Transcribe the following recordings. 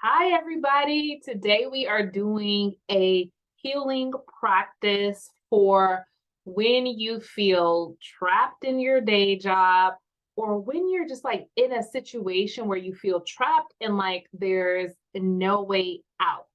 Hi, everybody. Today we are doing a healing practice for when you feel trapped in your day job or when you're just like in a situation where you feel trapped and like there's no way out.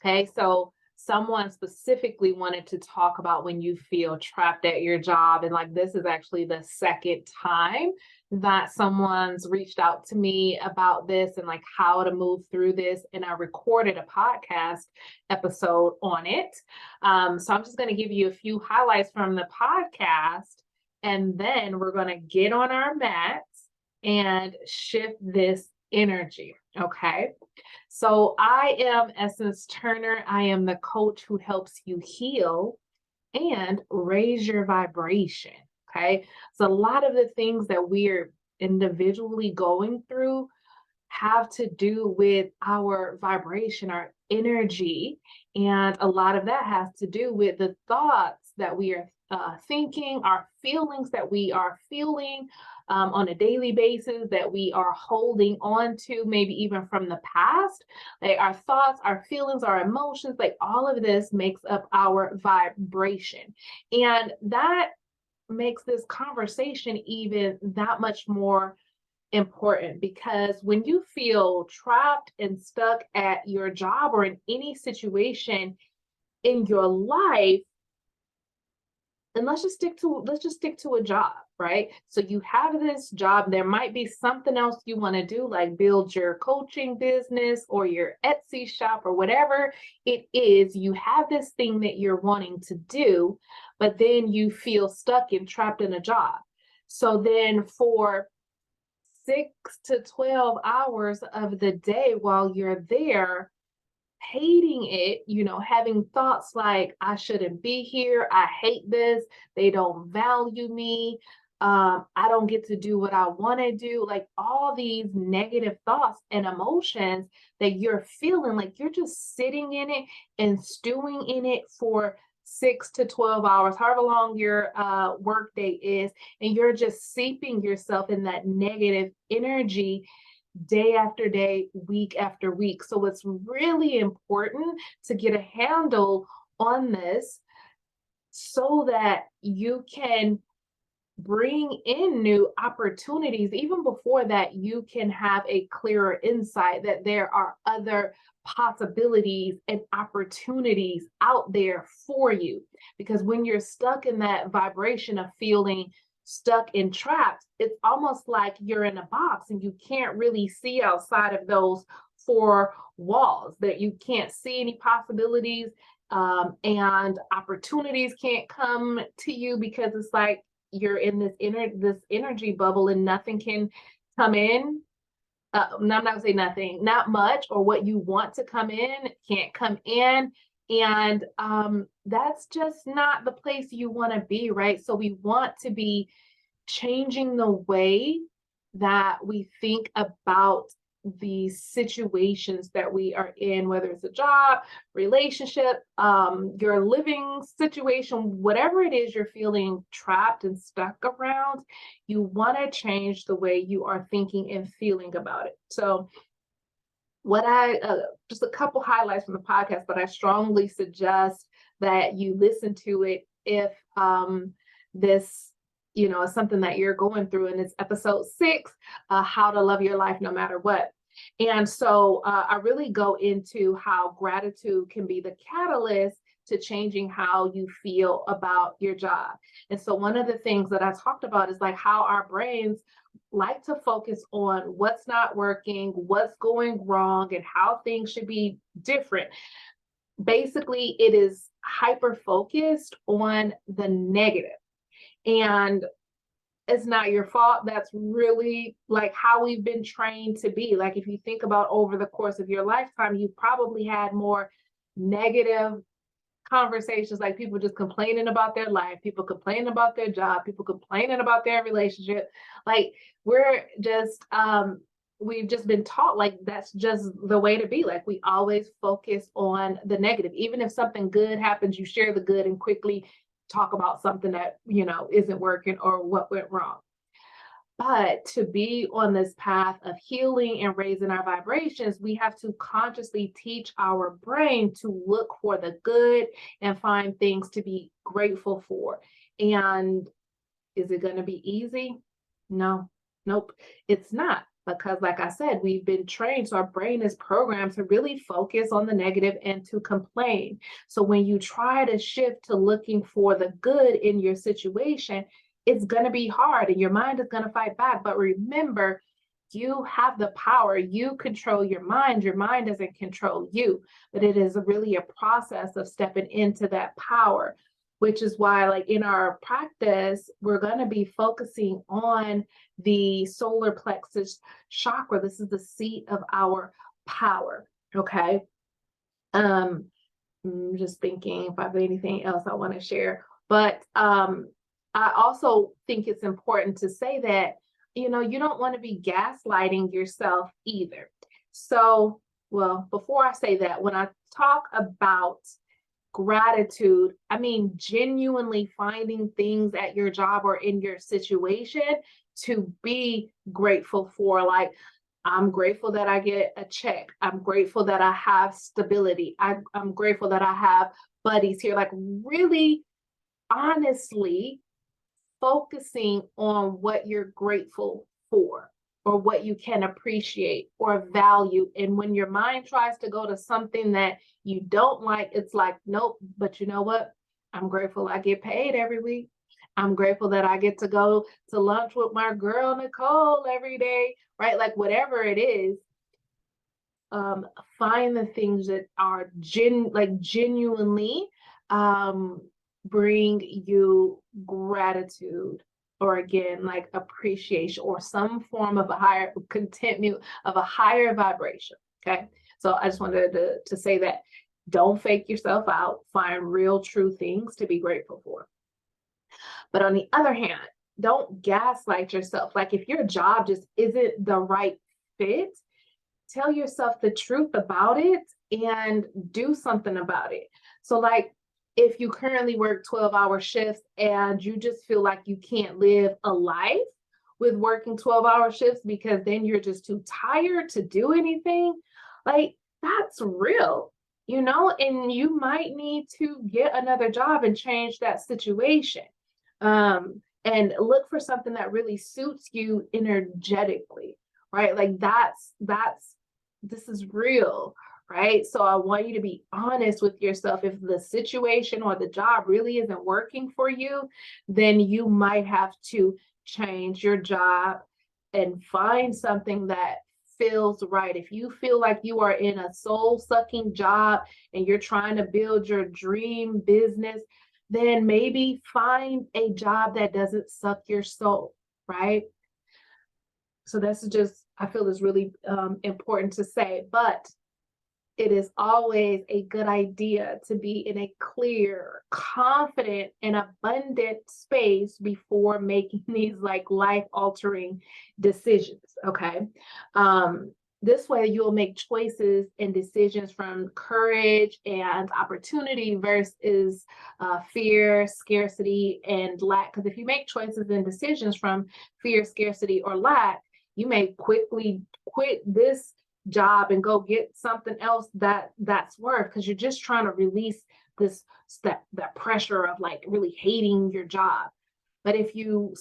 Okay, so someone specifically wanted to talk about when you feel trapped at your job. And like this is actually the second time that someone's reached out to me about this and like how to move through this. And I recorded a podcast episode on it. So I'm just going to give you a few highlights from the podcast. And then we're going to get on our mats and shift this energy. Okay. So I am Essence Turner. I am the coach who helps you heal and raise your vibration. Okay. So a lot of the things that we're individually going through have to do with our vibration, our energy. And a lot of that has to do with the thoughts that we are thinking, our feelings that we are feeling on a daily basis, that we are holding on to, maybe even from the past. Like our thoughts, our feelings, our emotions, like all of this makes up our vibration. And that makes this conversation even that much more important, because when you feel trapped and stuck at your job or in any situation in your life, and let's just stick to a job, right? So you have this job, there might be something else you want to do, like build your coaching business or your Etsy shop or whatever it is. You have this thing that you're wanting to do, but then you feel stuck and trapped in a job. So then for 6 to 12 hours of the day while you're there, hating it, having thoughts like, I shouldn't be here, I hate this, they don't value me, I don't get to do what I want to do, like all these negative thoughts and emotions that you're feeling, like you're just sitting in it and stewing in it for 6 to 12 hours, however long your work day is, and you're just seeping yourself in that negative energy day after day, week after week. So it's really important to get a handle on this so that you can bring in new opportunities. Even before that, you can have a clearer insight that there are other possibilities and opportunities out there for you. Because when you're stuck in that vibration of feeling stuck and trapped, it's almost like you're in a box and you can't really see outside of those four walls, that you can't see any possibilities, and opportunities can't come to you because it's like you're in this energy bubble and nothing can come in. No, I'm not gonna say nothing, not much, or what you want to come in can't come in. And that's just not the place you want to be, right? So we want to be changing the way that we think about the situations that we are in, whether it's a job, relationship, your living situation, whatever it is you're feeling trapped and stuck around, you want to change the way you are thinking and feeling about it. So what I just a couple highlights from the podcast, but I strongly suggest that you listen to it if this is something that you're going through. And it's episode 6, how to love your life no matter what. And so I really go into how gratitude can be the catalyst to changing how you feel about your job. And so one of the things that I talked about is like how our brains like to focus on what's not working, what's going wrong, and how things should be different. Basically, it is hyper focused on the negative. And it's not your fault. That's really like how we've been trained to be. Like if you think about over the course of your lifetime, you probably had more negative conversations, like people just complaining about their life, people complaining about their job, people complaining about their relationship. Like we've just been taught like that's just the way to be. Like we always focus on the negative. Even if something good happens, you share the good and quickly talk about something that isn't working or what went wrong. But to be on this path of healing and raising our vibrations, we have to consciously teach our brain to look for the good and find things to be grateful for. And is it going to be easy? No, nope, it's not. Because, like I said, we've been trained, so our brain is programmed to really focus on the negative and to complain. So, when you try to shift to looking for the good in your situation, it's going to be hard and your mind is going to fight back. But remember, you have the power. You control your mind. Your mind doesn't control you. But it is really a process of stepping into that power, which is why, like in our practice, we're going to be focusing on the solar plexus chakra. This is the seat of our power. Okay. I'm just thinking if I have anything else I want to share. But I also think it's important to say that, you don't want to be gaslighting yourself either. So, well, before I say that, when I talk about gratitude, I mean genuinely finding things at your job or in your situation to be grateful for. Like, I'm grateful that I get a check. I'm grateful that I have stability. I'm grateful that I have buddies here. Like, really honestly focusing on what you're grateful for or what you can appreciate or value. And when your mind tries to go to something that you don't like, it's like, nope, but you know what? I'm grateful I get paid every week. I'm grateful that I get to go to lunch with my girl, Nicole, every day, right? Like, whatever it is, find the things that are genuinely bring you gratitude, or again, like appreciation or some form of a higher contentment of a higher vibration. Okay. So I just wanted to say that don't fake yourself out, find real true things to be grateful for. But on the other hand, don't gaslight yourself. Like, if your job just isn't the right fit, tell yourself the truth about it and do something about it. So, like, if you currently work 12-hour shifts and you just feel like you can't live a life with working 12-hour shifts because then you're just too tired to do anything, like, that's real, and you might need to get another job and change that situation. And look for something that really suits you energetically, right? Like, this is real, right? So I want you to be honest with yourself. If the situation or the job really isn't working for you, then you might have to change your job and find something that feels right. If you feel like you are in a soul-sucking job and you're trying to build your dream business, then maybe find a job that doesn't suck your soul, right? So that's just, I feel is really important to say, but it is always a good idea to be in a clear, confident, and abundant space before making these like life-altering decisions, okay? This way you'll make choices and decisions from courage and opportunity versus fear, scarcity, and lack. Because if you make choices and decisions from fear, scarcity, or lack, you may quickly quit this job and go get something else that's worth, because you're just trying to release that pressure of like really hating your job. But if you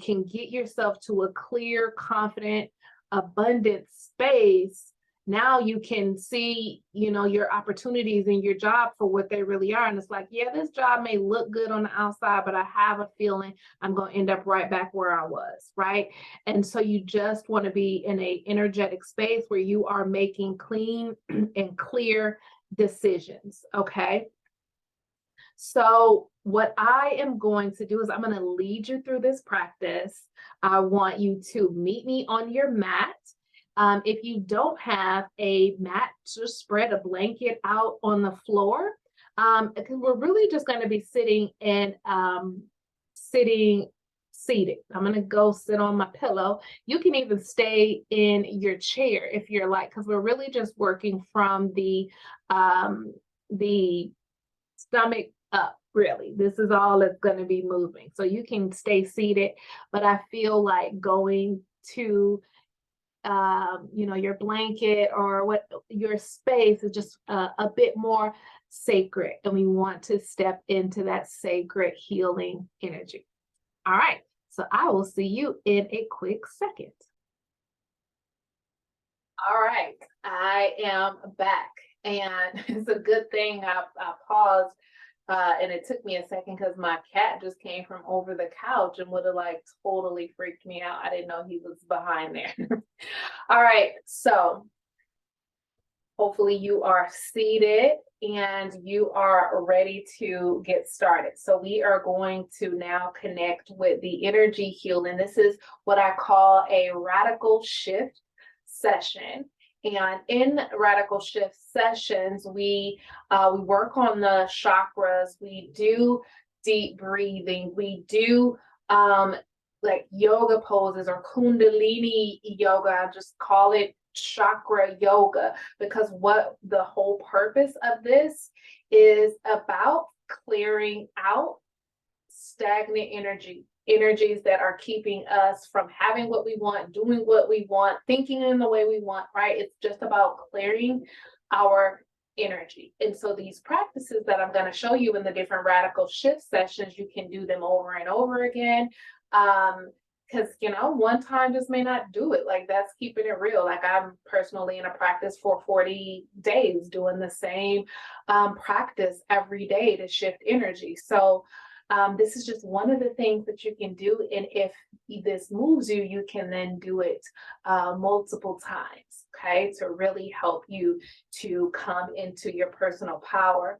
can get yourself to a clear, confident, abundant space, now you can see, your opportunities in your job for what they really are. And it's like, yeah, this job may look good on the outside, but I have a feeling I'm going to end up right back where I was, right? And so you just want to be in a energetic space where you are making clean and clear decisions, okay? So what I am going to do is I'm going to lead you through this practice. I want you to meet me on your mat. If you don't have a mat, just spread a blanket out on the floor. Because we're really just going to be sitting and seated. I'm going to go sit on my pillow. You can even stay in your chair if you're like, because we're really just working from the stomach up, really. This is all that's going to be moving. So you can stay seated, but I feel like going to your blanket or what your space is just a bit more sacred, and we want to step into that sacred healing energy. All right, so I will see you in a quick second. All right, I am back, and it's a good thing I paused, and it took me a second because my cat just came from over the couch and would have like totally freaked me out. I didn't know he was behind there. All right, so hopefully you are seated and you are ready to get started. So we are going to now connect with the energy healing. This is what I call a radical shift session. And in radical shift sessions, we work on the chakras. We do deep breathing. We do like yoga poses or Kundalini yoga. I just call it chakra yoga, because what the whole purpose of this is about clearing out stagnant energies that are keeping us from having what we want, doing what we want, thinking in the way we want, right? It's just about clearing our energy. And so these practices that I'm going to show you in the different radical shift sessions, you can do them over and over again. Because one time just may not do it. Like, that's keeping it real. Like, I'm personally in a practice for 40 days doing the same practice every day to shift energy. So this is just one of the things that you can do. And if this moves you, you can then do it multiple times, okay, to really help you to come into your personal power.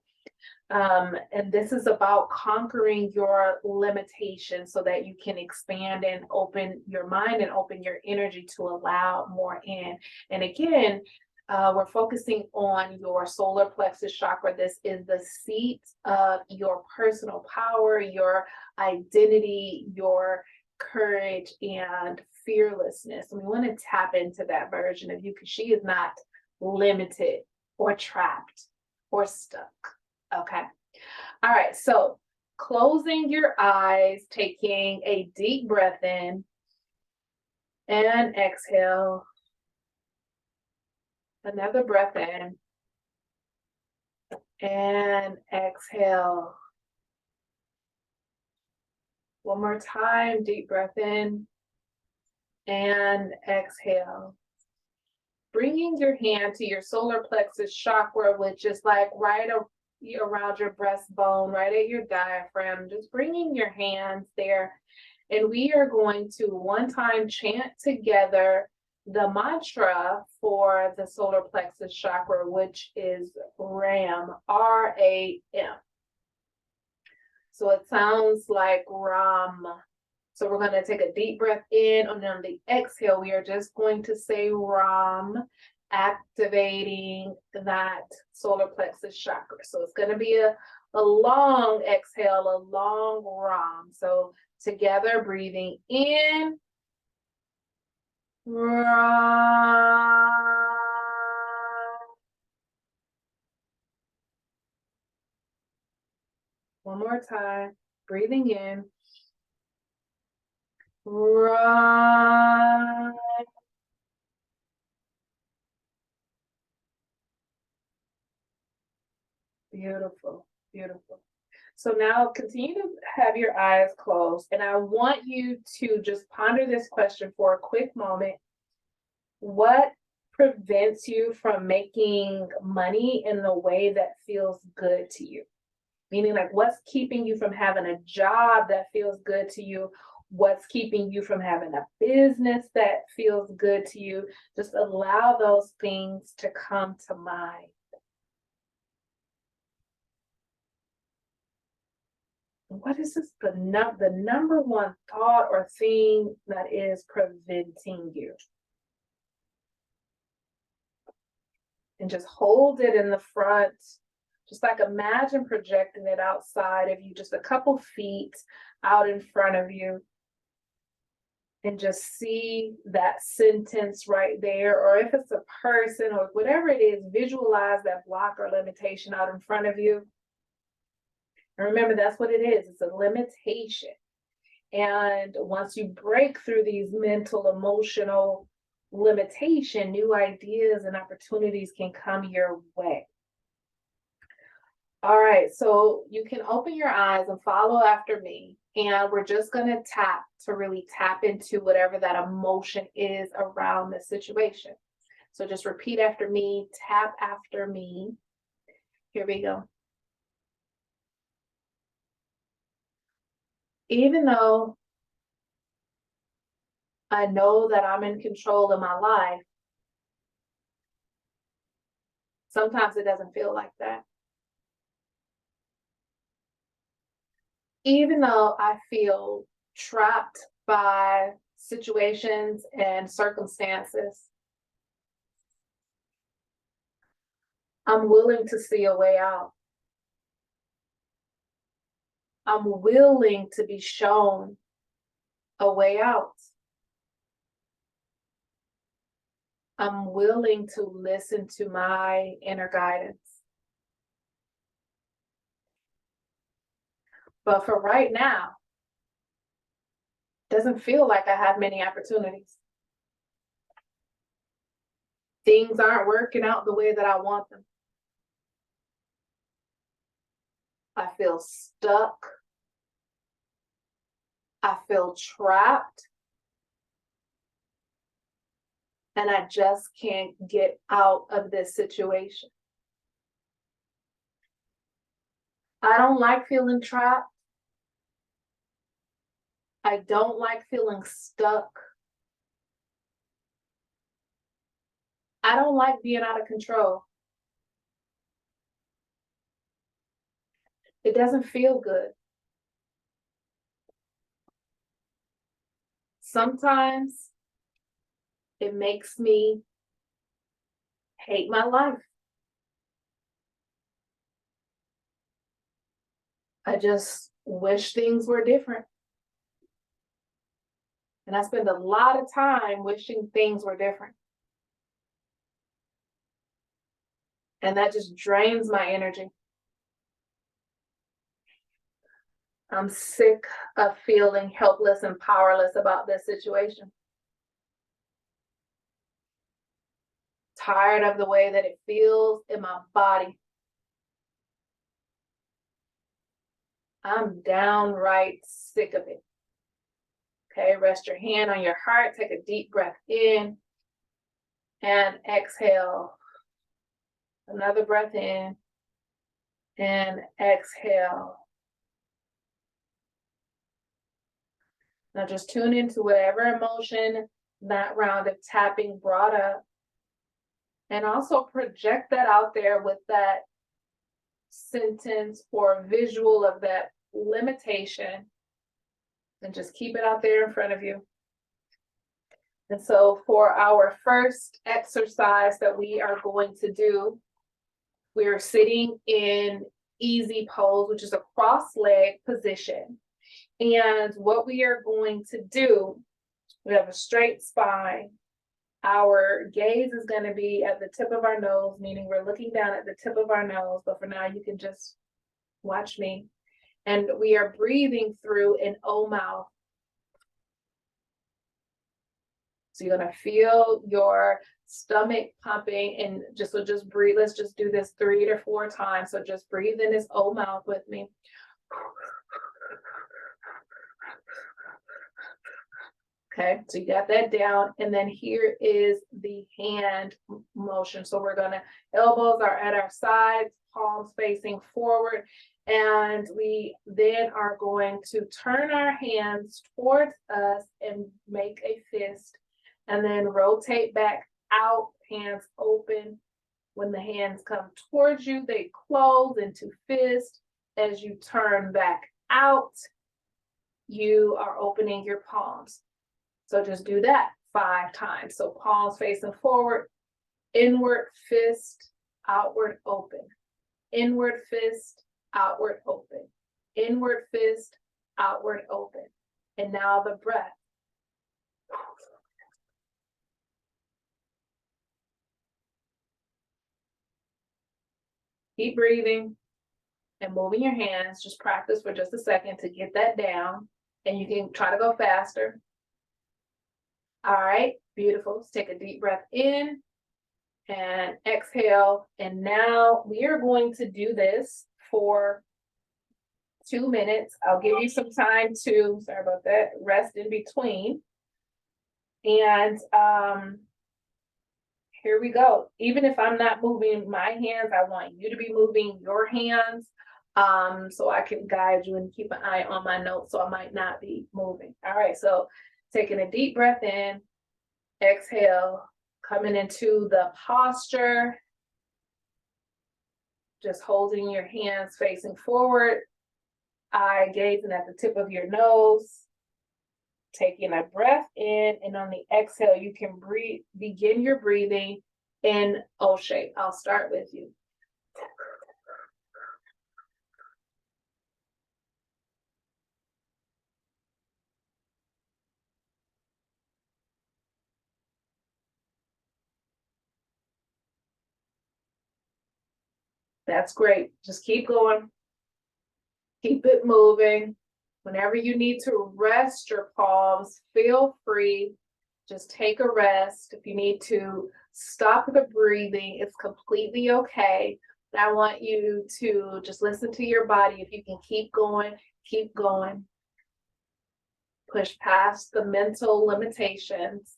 And this is about conquering your limitations so that you can expand and open your mind and open your energy to allow more in. And again, we're focusing on your solar plexus chakra. This is the seat of your personal power, your identity, your courage, and fearlessness. And we want to tap into that version of you, because she is not limited or trapped or stuck. Okay. All right. So closing your eyes, taking a deep breath in and exhale. Another breath in and exhale. One more time, deep breath in and exhale. Bringing your hand to your solar plexus chakra, which is like right around your breastbone, right at your diaphragm. Just bringing your hands there. And we are going to one time chant together the mantra for the solar plexus chakra, which is RAM, R-A-M. So it sounds like Ram. So we're going to take a deep breath in, and on the exhale, we are just going to say Ram, activating that solar plexus chakra. So it's going to be a long exhale, a long Ram. So together, breathing in, Ram. One more time, breathing in, Ram. Beautiful, beautiful. So now continue to have your eyes closed, and I want you to just ponder this question for a quick moment. What prevents you from making money in the way that feels good to you? Meaning, like, what's keeping you from having a job that feels good to you? What's keeping you from having a business that feels good to you? Just allow those things to come to mind. What is this, the number one thought or thing that is preventing you? And just hold it in the front. Just like imagine projecting it outside of you, just a couple feet out in front of you. And just see that sentence right there. Or if it's a person or whatever it is, visualize that block or limitation out in front of you. And remember, that's what it is. It's a limitation. And once you break through these mental, emotional limitation, new ideas and opportunities can come your way. All right, so you can open your eyes and follow after me. And we're just going to tap to really tap into whatever that emotion is around the situation. So just repeat after me, tap after me. Here we go. Even though I know that I'm in control of my life, sometimes it doesn't feel like that. Even though I feel trapped by situations and circumstances, I'm willing to see a way out. I'm willing to be shown a way out. I'm willing to listen to my inner guidance. But for right now, it doesn't feel like I have many opportunities. Things aren't working out the way that I want them. I feel stuck. I feel trapped. And I just can't get out of this situation. I don't like feeling trapped. I don't like feeling stuck. I don't like being out of control. It doesn't feel good. Sometimes it makes me hate my life. I just wish things were different. And I spend a lot of time wishing things were different. And that just drains my energy. I'm sick of feeling helpless and powerless about this situation. Tired of the way that it feels in my body. I'm downright sick of it. Okay, rest your hand on your heart. Take a deep breath in and exhale. Another breath in and exhale. Now just tune into whatever emotion that round of tapping brought up. And also project that out there with that sentence or visual of that limitation. And just keep it out there in front of you. And so for our first exercise that we are going to do, we are sitting in easy pose, which is a cross-leg position. And what we are going to do, we have a straight spine. Our gaze is going to be at the tip of our nose, meaning we're looking down at the tip of our nose. But for now, you can just watch me. And we are breathing through an O mouth. So you're going to feel your stomach pumping and just breathe. Let's just do this 3 to 4 times. So just breathe in this O mouth with me. Okay, so you got that down. And then here is the hand motion. So we're going to, elbows are at our sides, palms facing forward. And we then are going to turn our hands towards us and make a fist. And then rotate back out, hands open. When the hands come towards you, they close into fist. As you turn back out, you are opening your palms. So just do that 5 times. So palms facing forward, inward fist, outward open. Inward fist, outward open. Inward fist, outward open. And now the breath. Keep breathing. and moving your hands. Just practice for just a second to get that down, and you can try to go faster. All right, beautiful. Let's take a deep breath in and exhale. And now we are going to do this for 2 minutes. I'll give you some time to, sorry about that, rest in between. And here we go. Even if I'm not moving my hands, I want you to be moving your hands, so I can guide you and keep an eye on my notes, so I might not be moving. All right, so taking a deep breath in, exhale, coming into the posture, just holding your hands facing forward, eye gazing at the tip of your nose, taking a breath in, and on the exhale, you can begin your breathing in O shape. I'll start with you. That's great. Just keep going. Keep it moving. Whenever you need to rest your palms, feel free. Just take a rest. If you need to stop the breathing, it's completely okay. I want you to just listen to your body. If you can keep going, keep going. Push past the mental limitations.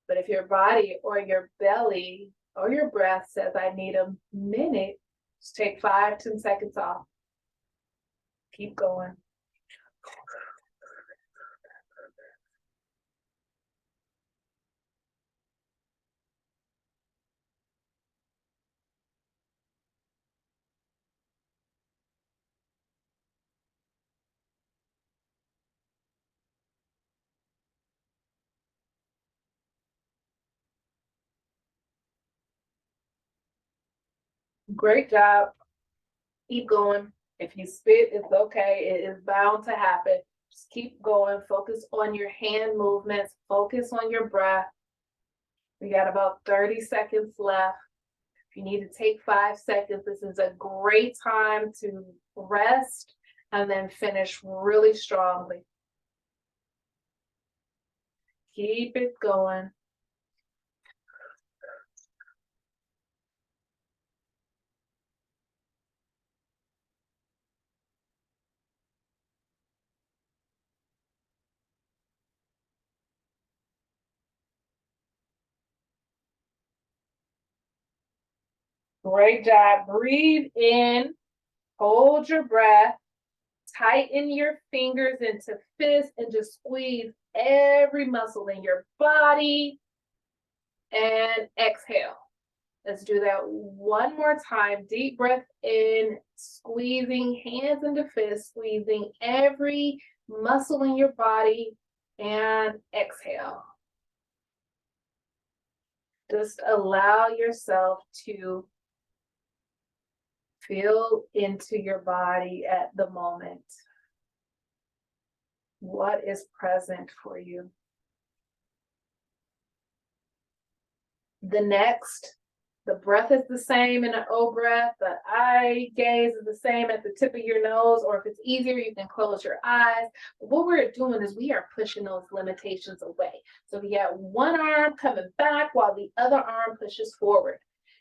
But if your body or your belly or your breath says, I need a minute, just take 5-10 seconds off. Keep going. Great job. Keep going. If you spit, it's okay. It is bound to happen. Just keep going. Focus on your hand movements. Focus on your breath. We got about 30 seconds left. If you need to take 5 seconds, this is a great time to rest and then finish really strongly. Keep it going. Great job. Breathe in, hold your breath, tighten your fingers into fists, and just squeeze every muscle in your body. And exhale. Let's do that one more time. Deep breath in, squeezing hands into fists, squeezing every muscle in your body, and exhale. Just allow yourself to feel into your body at the moment. What is present for you? The breath is the same in an O breath. The eye gaze is the same at the tip of your nose, or if it's easier, you can close your eyes. But what we're doing is we are pushing those limitations away. So you got one arm coming back while the other arm pushes forward.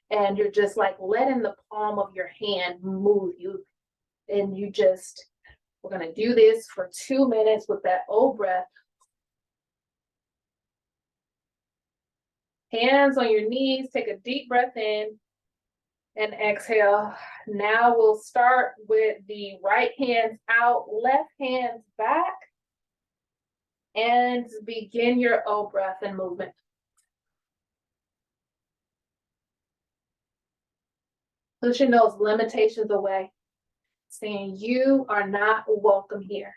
And you're just like letting the palm of your hand move you. And we're going to do this for 2 minutes with that O breath. Hands on your knees, take a deep breath in and exhale. Now we'll start with the right hands out, left hands back, and begin your O breath and movement. Pushing those limitations away, saying you are not welcome here.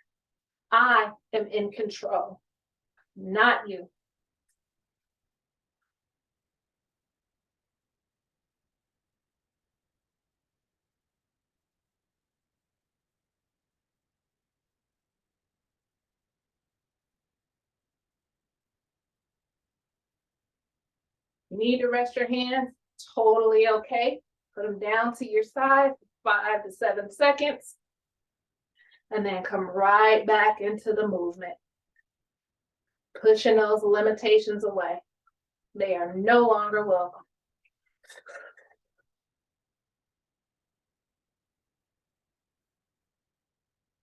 I am in control, not you. You need to rest your hands, totally okay. Put them down to your side. 5 to 7 seconds, and then come right back into the movement, pushing those limitations away. They are no longer welcome.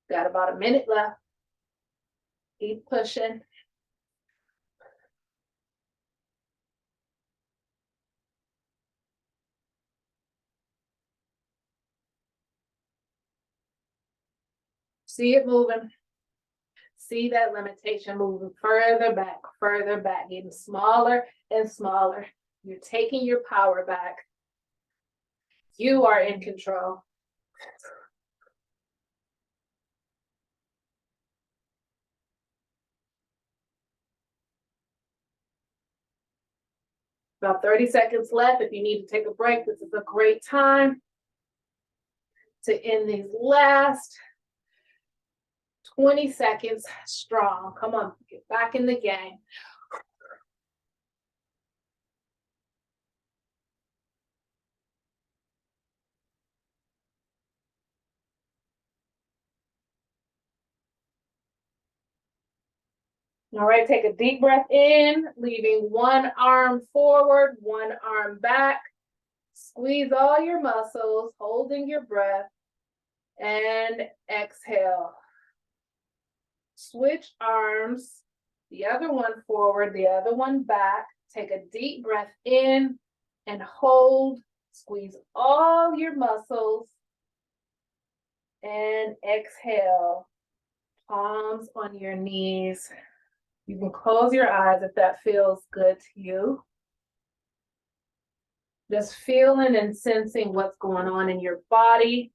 Got about a minute left. Keep pushing. See it moving. See that limitation moving further back, getting smaller and smaller. You're taking your power back. You are in control. About 30 seconds left. If you need to take a break, this is a great time to end these last 20 seconds strong. Come on, get back in the game. All right, take a deep breath in, leaving one arm forward, one arm back. Squeeze all your muscles, holding your breath, and exhale. Switch arms, the other one forward, the other one back. Take a deep breath in and hold. Squeeze all your muscles and exhale. Palms on your knees. You can close your eyes if that feels good to you. Just feeling and sensing what's going on in your body.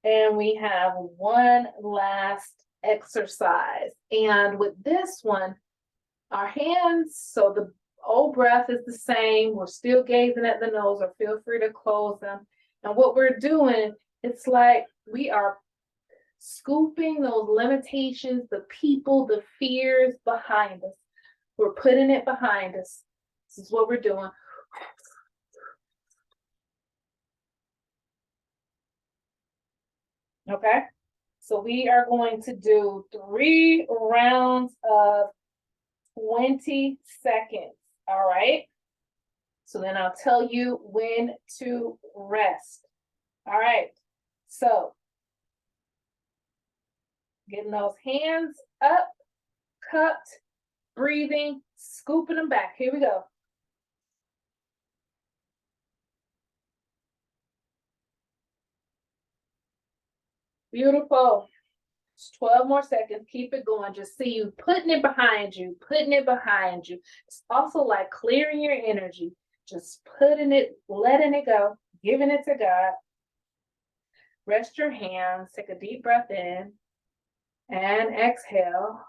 And we have one last exercise. And with this one, our hands, so the old breath is the same. We're still gazing at the nose, or feel free to close them. And what we're doing, it's like we are scooping those limitations, the people, the fears behind us. We're putting it behind us. This is what we're doing. Okay, so we are going to do 3 rounds of 20 seconds. All right, so then I'll tell you when to rest. All right, so getting those hands up, cupped, breathing, scooping them back. Here we go. Beautiful. It's 12 more seconds. Keep it going. Just see you putting it behind you, putting it behind you. It's also like clearing your energy. Just putting it, letting it go, giving it to God. Rest your hands. Take a deep breath in and exhale.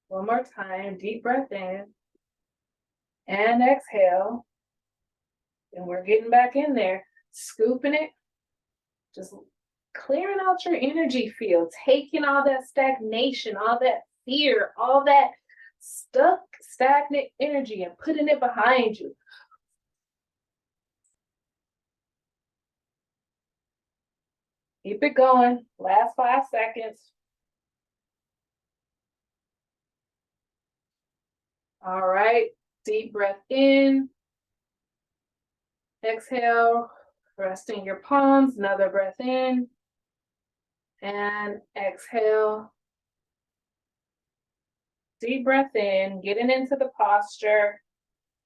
One more time. Deep breath in and exhale. And we're getting back in there, scooping it, just clearing out your energy field, taking all that stagnation, all that fear, all that stuck, stagnant energy and putting it behind you. Keep it going. Last 5 seconds. All right. Deep breath in. Exhale. Resting your palms. Another breath in. And exhale. Deep breath in. Getting into the posture.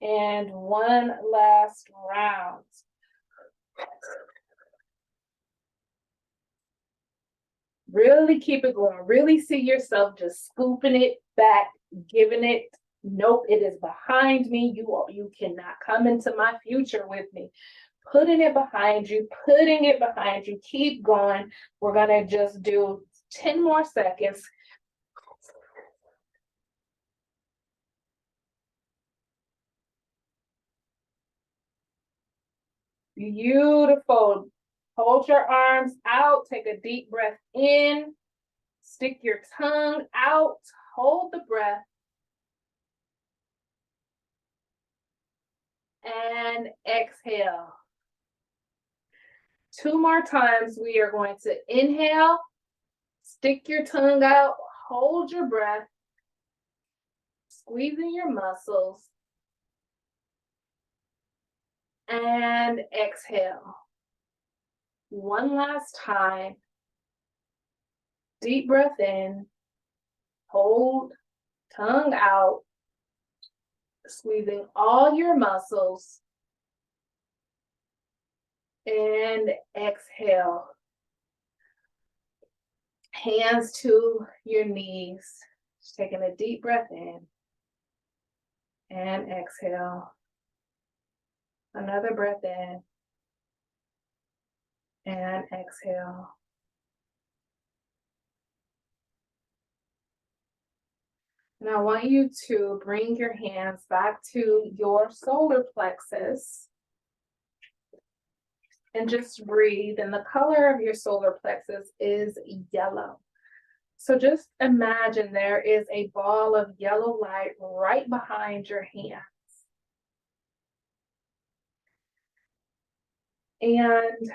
And one last round. Really keep it going. Really see yourself just scooping it back, giving it, nope, it is behind me. You cannot come into my future with me. Putting it behind you, putting it behind you. Keep going. We're going to just do 10 more seconds. Beautiful. Hold your arms out. Take a deep breath in. Stick your tongue out. hold the breath and exhale. 2 more times. We are going to inhale, stick your tongue out, hold your breath, squeezing your muscles, and exhale. One last time. Deep breath in, hold, tongue out, squeezing all your muscles, and exhale. Hands to your knees. Just taking a deep breath in and exhale. Another breath in and exhale. And I want you to bring your hands back to your solar plexus and just breathe. And the color of your solar plexus is yellow. So just imagine there is a ball of yellow light right behind your hand. And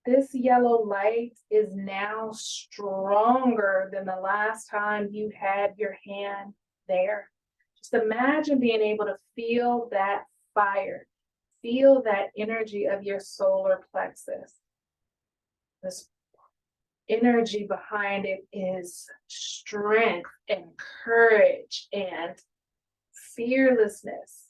this yellow light is now stronger than the last time you had your hand there. Just imagine being able to feel that fire, feel that energy of your solar plexus. This energy behind it is strength and courage and fearlessness.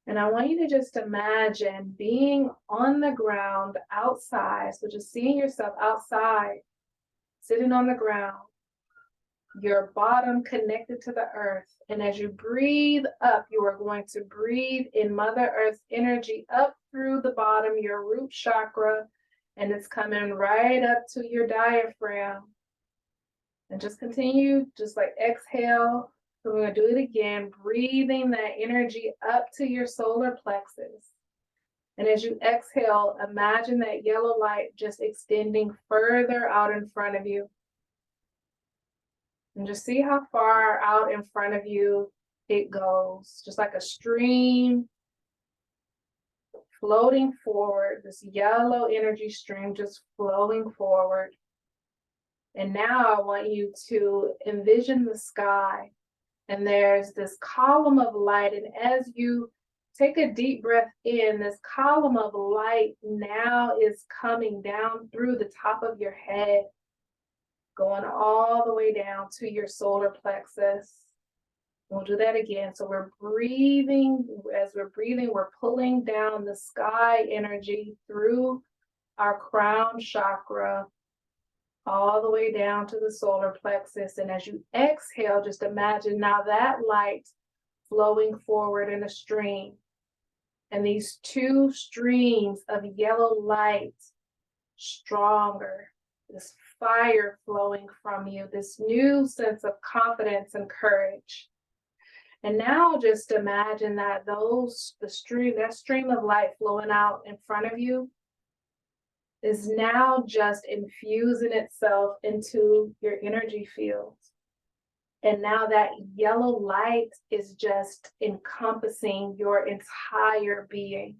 And I want you to just imagine being on the ground outside. So just seeing yourself outside, sitting on the ground, your bottom connected to the earth. And as you breathe up, you are going to breathe in Mother Earth's energy up through the bottom, your root chakra, and it's coming right up to your diaphragm. And just continue, just like exhale. So we're going to do it again, breathing that energy up to your solar plexus. And as you exhale, imagine that yellow light just extending further out in front of you. And just see how far out in front of you it goes, just like a stream floating forward, this yellow energy stream just flowing forward. And now I want you to envision the sky. And there's this column of light. And as you take a deep breath in, this column of light now is coming down through the top of your head, going all the way down to your solar plexus. We'll do that again. So we're breathing. As we're breathing, we're pulling down the sky energy through our crown chakra, all the way down to the solar plexus. And as you exhale, just imagine now that light flowing forward in a stream. And these two streams of yellow light, stronger, this fire flowing from you, this new sense of confidence and courage. And now just imagine that that stream of light flowing out in front of you is now just infusing itself into your energy field. And now that yellow light is just encompassing your entire being.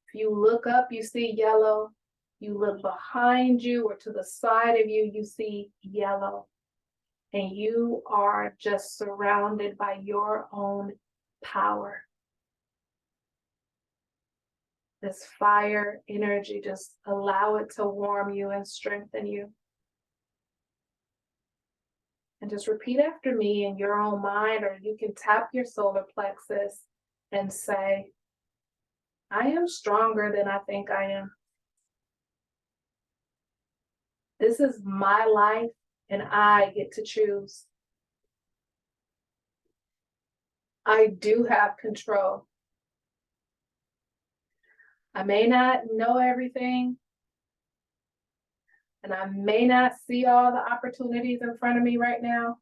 If you look up, you see yellow. You look behind you or to the side of you, you see yellow. And you are just surrounded by your own power. This fire energy, just allow it to warm you and strengthen you. And just repeat after me in your own mind, or you can tap your solar plexus and say, I am stronger than I think I am. This is my life and I get to choose. I do have control. I may not know everything, and I may not see all the opportunities in front of me right now,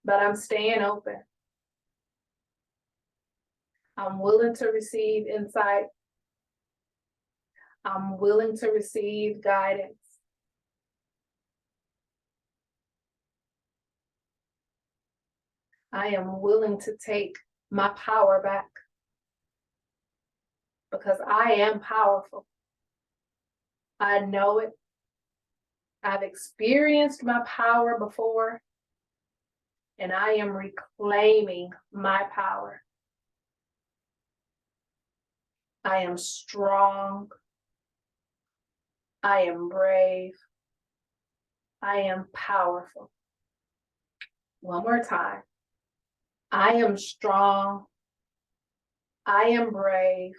but I'm staying open. I'm willing to receive insight. I'm willing to receive guidance. I am willing to take my power back because I am powerful. I know it. I've experienced my power before, and I am reclaiming my power. I am strong. I am brave. I am powerful. One more time. I am strong. I am brave.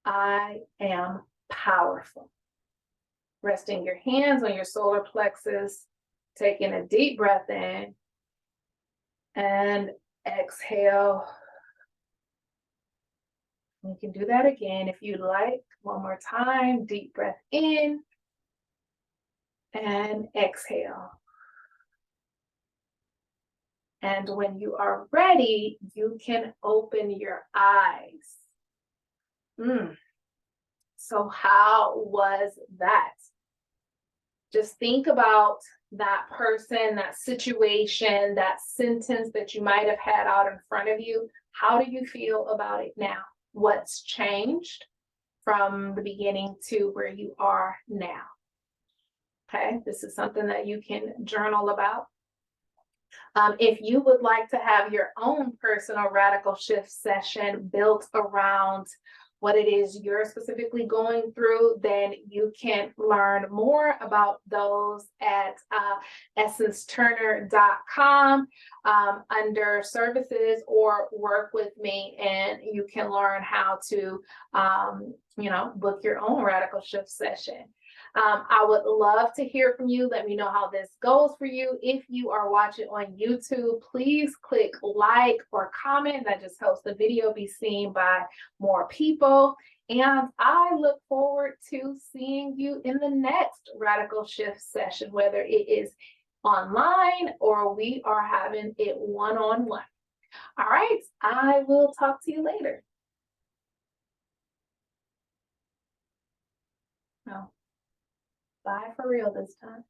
I am powerful. Resting your hands on your solar plexus, taking a deep breath in and exhale. You can do that again if you like. One more time, deep breath in and exhale. And when you are ready, you can open your eyes. So how was that? Just think about that person, that situation, that sentence that you might have had out in front of you. How do you feel about it now? What's changed from the beginning to where you are now? Okay, this is something that you can journal about. If you would like to have your own personal radical shift session built around what it is you're specifically going through, then you can learn more about those at essenceturner.com under services, or work with me, and you can learn how to book your own radical shift session. I would love to hear from you. Let me know how this goes for you. If you are watching on YouTube, please click like or comment. That just helps the video be seen by more people. And I look forward to seeing you in the next radical shift session, whether it is online or we are having it one-on-one. All right, I will talk to you later. No. Bye for real this time.